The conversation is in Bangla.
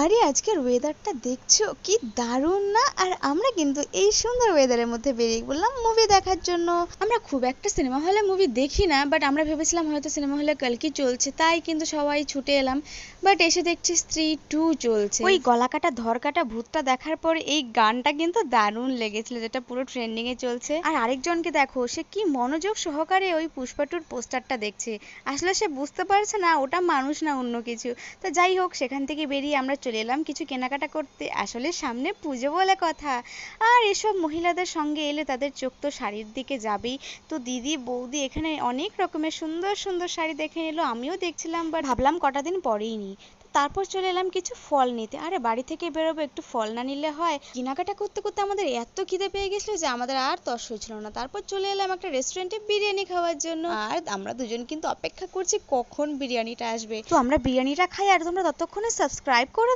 আরে আজকের ওয়েদারটা দেখছো কি দারুণ না? আর আমরা কিন্তু এই সুন্দর ওয়েদারের মধ্যে বেরিয়ে পড়লাম মুভি দেখার জন্য। আমরা খুব একটা সিনেমা হলে মুভি দেখি না, বাট আমরা ভেবেছিলাম হয়তো সিনেমা হলে কালকি চলছে, তাই কিন্তু সবাই ছুটে এলাম। বাট এসে দেখছি স্ত্রী 2 চলছে। ওই গলা কাটা ধর কাটা ভূতটা দেখার পর এই গানটা কিন্তু দারুণ লেগেছিল, যেটা পুরো ট্রেন্ডিং এ চলছে। আর আরেকজনকে দেখো, সে কি মনোযোগ সহকারে ওই পুষ্পা 2 পোস্টারটা দেখছে। আসলে সে বুঝতে পারছে না ওটা মানুষ না অন্য কিছু। তো যাই হোক, সেখান থেকে বেরিয়ে আমরা চলে এলাম কিছু কেনাকাটা করতে। আসলে সামনে পুজো বলে কথা, আর এসব মহিলাদের সঙ্গে এলে তাদের চোখ তো শাড়ির দিকে যাবেই। তো দিদি বৌদি এখানে অনেক রকমের সুন্দর সুন্দর শাড়ি দেখে নিল, আমিও দেখছিলাম, বাট ভাবলাম কটা দিন পরেই নিই। তারপর চলে এলাম কিছু ফল নিতে। আরে বাড়ি থেকে বেরোবো, একটু ফল না নিলে হয়? কেনাকাটা করতে করতে আমাদের এত খিদে পেয়ে গেছিল যে আমাদের আর তর সইছিল না। তারপর চলে এলাম একটা রেস্টুরেন্টে বিরিয়ানি খাওয়ার জন্য। আর আমরা দুজন কিন্তু অপেক্ষা করছি কখন বিরিয়ানিটা আসবে। তো আমরা বিরিয়ানিটা খাই, আর তোমরা ততক্ষণে সাবস্ক্রাইব করে